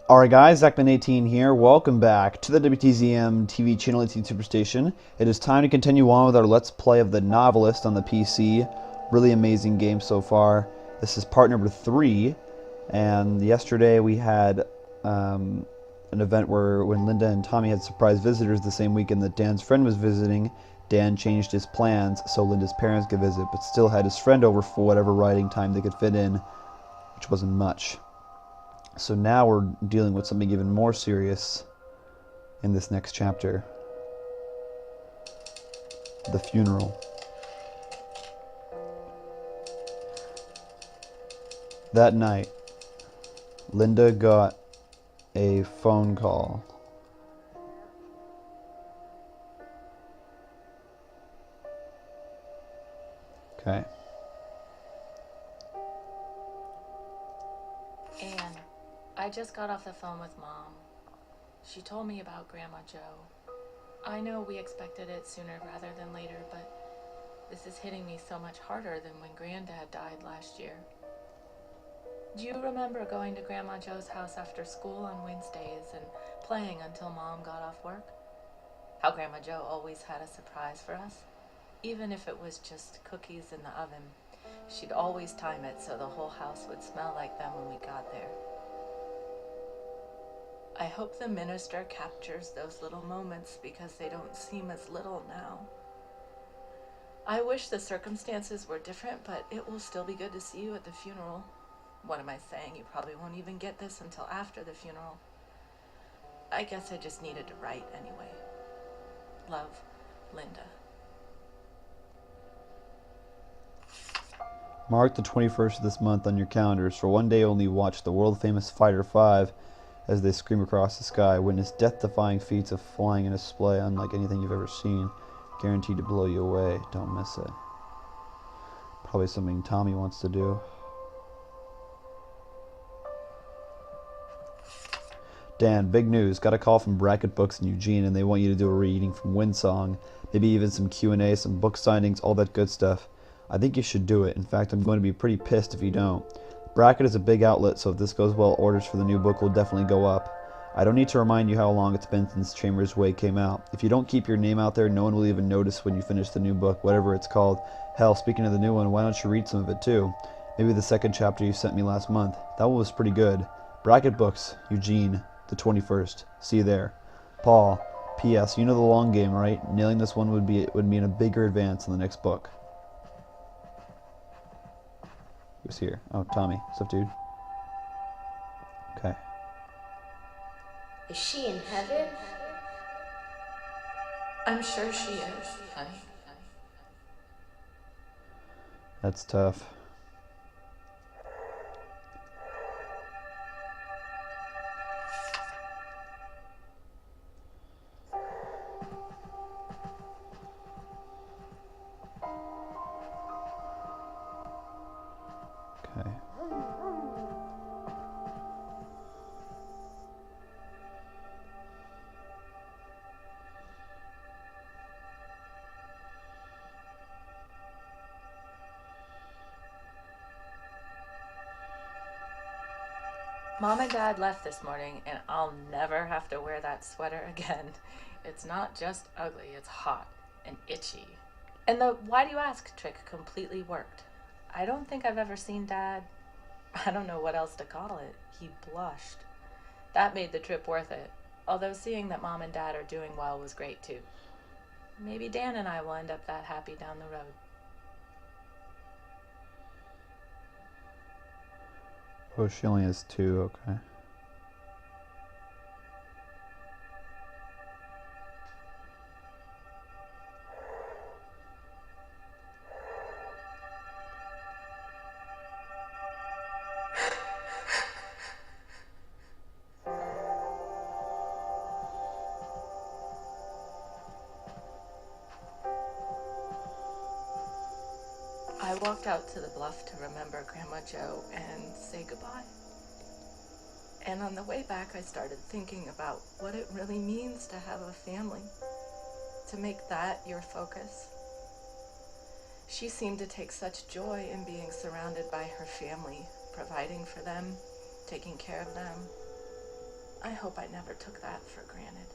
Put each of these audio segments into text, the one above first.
Alright guys, Zachman18 here. Welcome back to the WTZM TV channel 18 Superstation. It is time to continue on with our Let's Play of the Novelist on the PC. Really amazing game so far. This is part number 3, and yesterday we had an event where when Linda and Tommy had surprise visitors the same weekend that Dan's friend was visiting, Dan changed his plans so Linda's parents could visit, but still had his friend over for whatever writing time they could fit in, which wasn't much. So now we're dealing with something even more serious in this next chapter. The funeral. That night, Linda got a phone call. Okay. Anne, I just got off the phone with Mom. She told me about Grandma Joe. I know we expected it sooner rather than later, but this is hitting me so much harder than when Granddad died last year. Do you remember going to Grandma Joe's house after school on Wednesdays and playing until Mom got off work? How Grandma Joe always had a surprise for us, even if it was just cookies in the oven. She'd always time it so the whole house would smell like them when we got there. I hope the minister captures those little moments because they don't seem as little now. I wish the circumstances were different, but it will still be good to see you at the funeral. What am I saying? You probably won't even get this until after the funeral. I guess I just needed to write anyway. Love, Linda. Mark the 21st of this month on your calendars. For one day only, watch the world-famous Fighter 5 as they scream across the sky. Witness death-defying feats of flying in a display unlike anything you've ever seen. Guaranteed to blow you away. Don't miss it. Probably something Tommy wants to do. Dan, big news. Got a call from Bracket Books in Eugene, and they want you to do a reading from Windsong. Maybe even some Q&A, some book signings, all that good stuff. I think you should do it. In fact, I'm going to be pretty pissed if you don't. Bracket is a big outlet, so if this goes well, orders for the new book will definitely go up. I don't need to remind you how long it's been since Chambers Way came out. If you don't keep your name out there, no one will even notice when you finish the new book, whatever it's called. Hell, speaking of the new one, why don't you read some of it too? Maybe the second chapter you sent me last month. That one was pretty good. Bracket Books, Eugene, the 21st. See you there. Paul, P.S. You know the long game, right? Nailing this one would mean a bigger advance in the next book. Who's here? Oh, Tommy. What's up, dude? Okay. Is she in heaven? I'm sure she is, honey. That's tough. Okay. Mom and Dad left this morning, and I'll never have to wear that sweater again. It's not just ugly, it's hot and itchy. And the why do you ask trick completely worked. I don't think I've ever seen Dad, I don't know what else to call it. He blushed. That made the trip worth it, although seeing that Mom and Dad are doing well was great too. Maybe Dan and I will end up that happy down the road. Oh, she only has 2, okay. I walked out to the bluff to remember Grandma Joe and say goodbye. And on the way back, I started thinking about what it really means to have a family, to make that your focus. She seemed to take such joy in being surrounded by her family, providing for them, taking care of them. I hope I never took that for granted.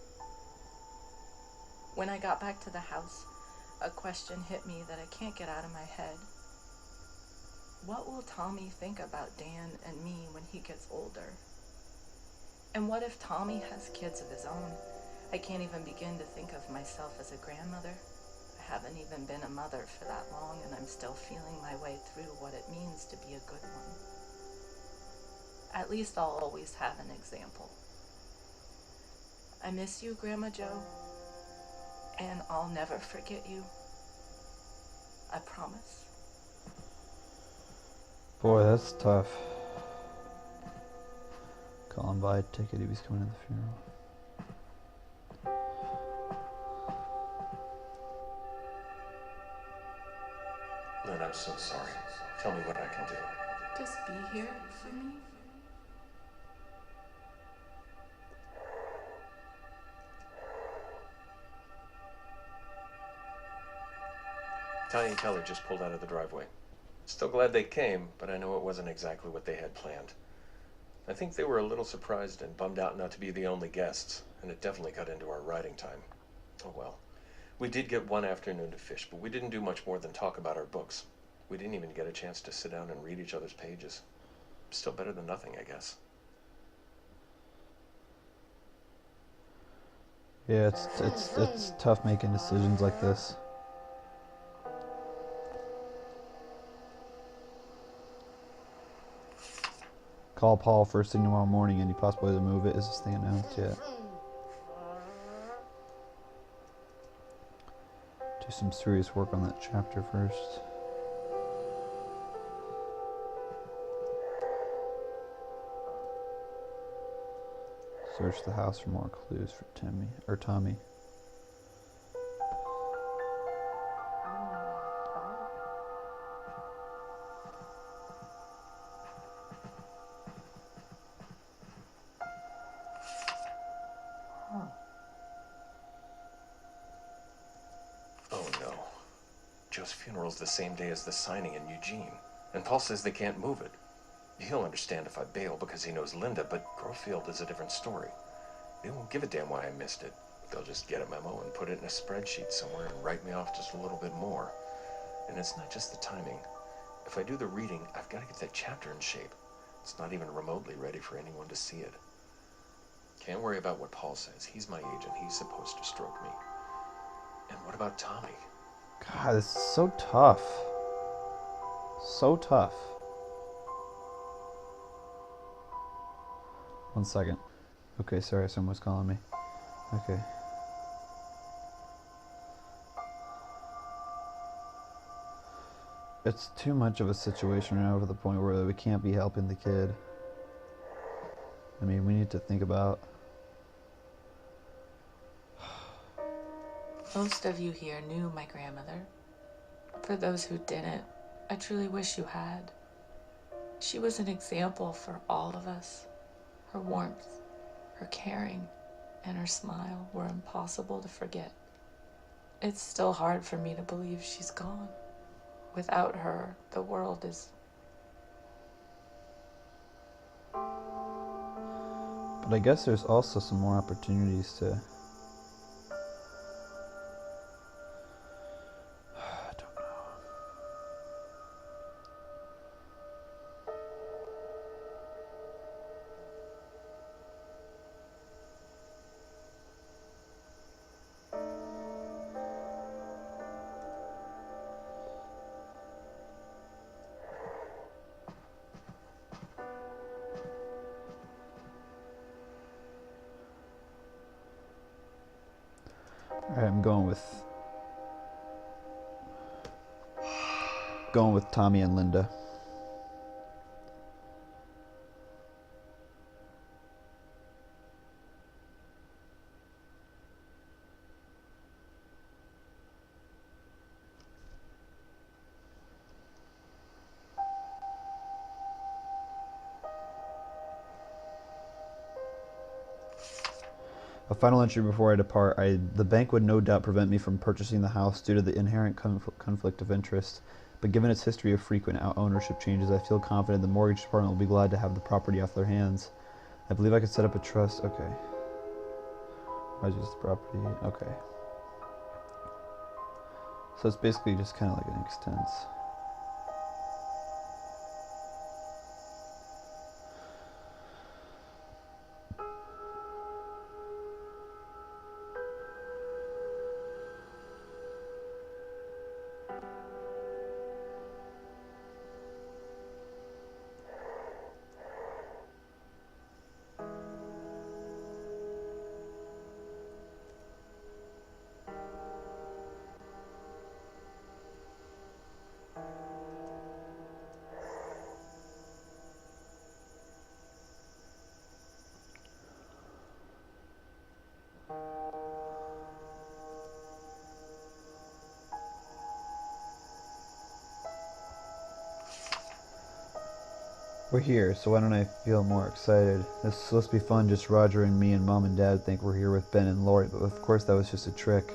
When I got back to the house, a question hit me that I can't get out of my head. What will Tommy think about Dan and me when he gets older? And what if Tommy has kids of his own? I can't even begin to think of myself as a grandmother. I haven't even been a mother for that long, and I'm still feeling my way through what it means to be a good one. At least I'll always have an example. I miss you, Grandma Joe, and I'll never forget you. I promise. Boy, that's tough. Call him by ticket, he was coming to the funeral. Lynn, I'm so sorry. Tell me what I can do. Just be here for me. Tiny and Keller just pulled out of the driveway. Still glad they came, but I know it wasn't exactly what they had planned. I think they were a little surprised and bummed out not to be the only guests, and it definitely got into our riding time. Oh well. We did get one afternoon to fish, but we didn't do much more than talk about our books. We didn't even get a chance to sit down and read each other's pages. Still better than nothing, I guess. Yeah, it's tough making decisions like this. Call Paul first thing tomorrow morning. Any possibility to move it? Is this thing announced yet? Do some serious work on that chapter first. Search the house for more clues for Tommy. Oh no. Joe's funeral's the same day as the signing in Eugene, and Paul says they can't move it. He'll understand if I bail because he knows Linda, but Grovefield is a different story. They won't give a damn why I missed it. They'll just get a memo and put it in a spreadsheet somewhere and write me off just a little bit more. And it's not just the timing. If I do the reading, I've got to get that chapter in shape. It's not even remotely ready for anyone to see it. Can't worry about what Paul says. He's my agent. He's supposed to stroke me. And what about Tommy? God, this is so tough. So tough. 1 second. Okay, sorry, someone's calling me. Okay. It's too much of a situation now to the point where we can't be helping the kid. I mean, we need to think about... Most of you here knew my grandmother. For those who didn't, I truly wish you had. She was an example for all of us. Her warmth, her caring, and her smile were impossible to forget. It's still hard for me to believe she's gone. Without her, the world is... But I guess there's also some more opportunities to... I don't know. Alright, I'm going with Tommy and Linda. A final entry before I depart. The bank would no doubt prevent me from purchasing the house due to the inherent conflict of interest, but given its history of frequent ownership changes, I feel confident the mortgage department will be glad to have the property off their hands. I believe I could set up a trust. Okay. Why use the property? Okay. So it's basically just kind of like an extents. We're here, so why don't I feel more excited? This is supposed to be fun, just Roger and me, and Mom and Dad think we're here with Ben and Lori, but of course that was just a trick.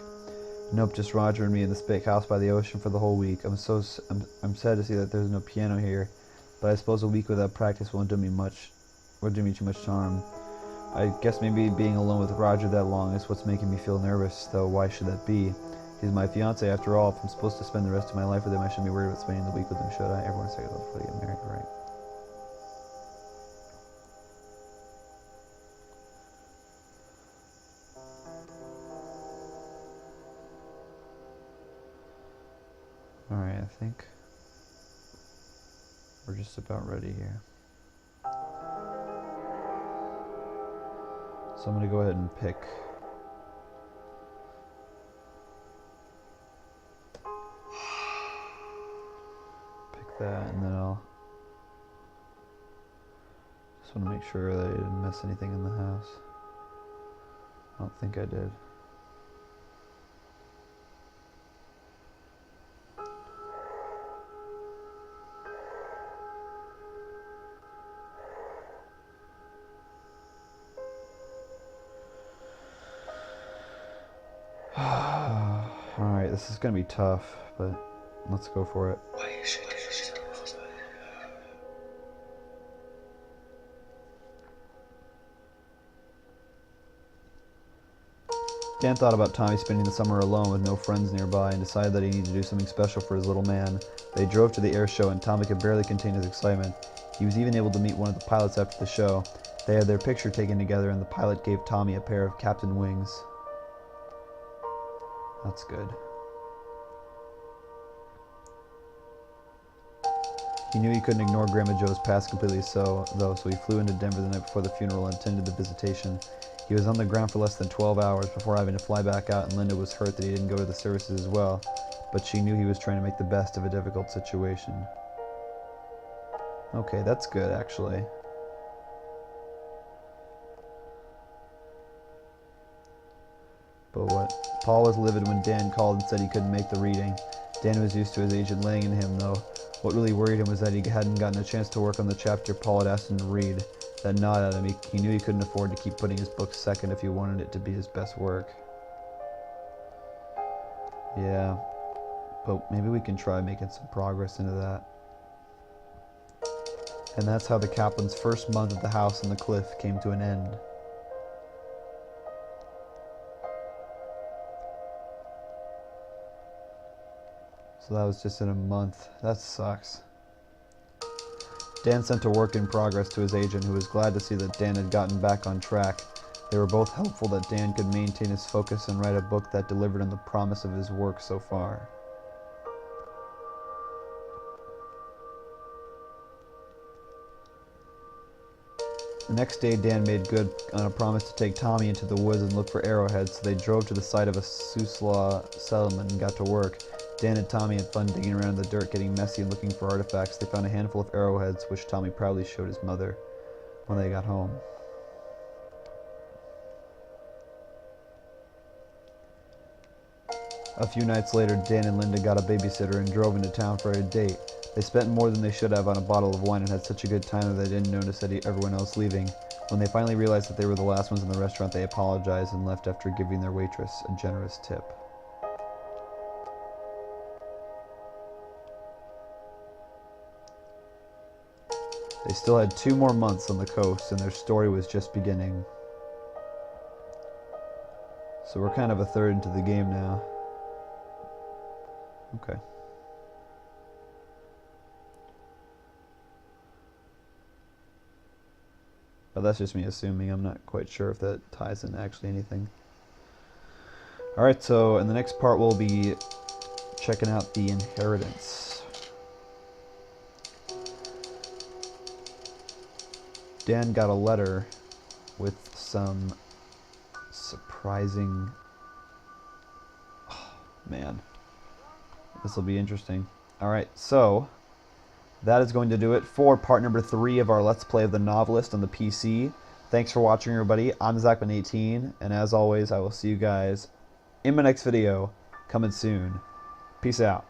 Nope, just Roger and me in this big house by the ocean for the whole week. I'm sad to see that there's no piano here, but I suppose a week without practice won't do me too much harm. I guess maybe being alone with Roger that long is what's making me feel nervous, though why should that be? He's my fiance after all. If I'm supposed to spend the rest of my life with him, I shouldn't be worried about spending the week with him, should I? Everyone's second before they get married, right? Alright, I think we're just about ready here. So I'm going to go ahead and pick that, and then I'll just want to make sure that I didn't miss anything in the house. I don't think I did. Alright, this is gonna be tough, but let's go for it. Dan thought about Tommy spending the summer alone with no friends nearby and decided that he needed to do something special for his little man. They drove to the air show and Tommy could barely contain his excitement. He was even able to meet one of the pilots after the show. They had their picture taken together and the pilot gave Tommy a pair of captain wings. That's good. He knew he couldn't ignore Grandma Joe's past completely so he flew into Denver the night before the funeral and attended the visitation. He was on the ground for less than 12 hours before having to fly back out, and Linda was hurt that he didn't go to the services as well, but she knew he was trying to make the best of a difficult situation. Okay, that's good, actually. But what? Paul was livid when Dan called and said he couldn't make the reading. Dan was used to his agent laying into him, though. What really worried him was that he hadn't gotten a chance to work on the chapter Paul had asked him to read. That gnawed at him. He knew he couldn't afford to keep putting his book second if he wanted it to be his best work. Yeah, but maybe we can try making some progress into that. And that's how the Kaplan's first month at the house on the cliff came to an end. So that was just in a month. That sucks. Dan sent a work in progress to his agent, who was glad to see that Dan had gotten back on track. They were both helpful that Dan could maintain his focus and write a book that delivered on the promise of his work so far. The next day, Dan made good on a promise to take Tommy into the woods and look for arrowheads, so they drove to the site of a Suslaw settlement and got to work. Dan and Tommy had fun digging around in the dirt, getting messy and looking for artifacts. They found a handful of arrowheads, which Tommy proudly showed his mother when they got home. A few nights later, Dan and Linda got a babysitter and drove into town for a date. They spent more than they should have on a bottle of wine and had such a good time that they didn't notice everyone else leaving. When they finally realized that they were the last ones in the restaurant, they apologized and left after giving their waitress a generous tip. They still had 2 more months on the coast, and their story was just beginning. So we're kind of a third into the game now. Okay. But that's just me assuming. I'm not quite sure if that ties in actually anything. Alright, so in the next part we'll be checking out the inheritance. Dan got a letter with some surprising... Oh, man. This will be interesting. Alright, so that is going to do it for part number 3 of our Let's Play of the Novelist on the PC. Thanks for watching, everybody. I'm Zachman18, and as always, I will see you guys in my next video, coming soon. Peace out.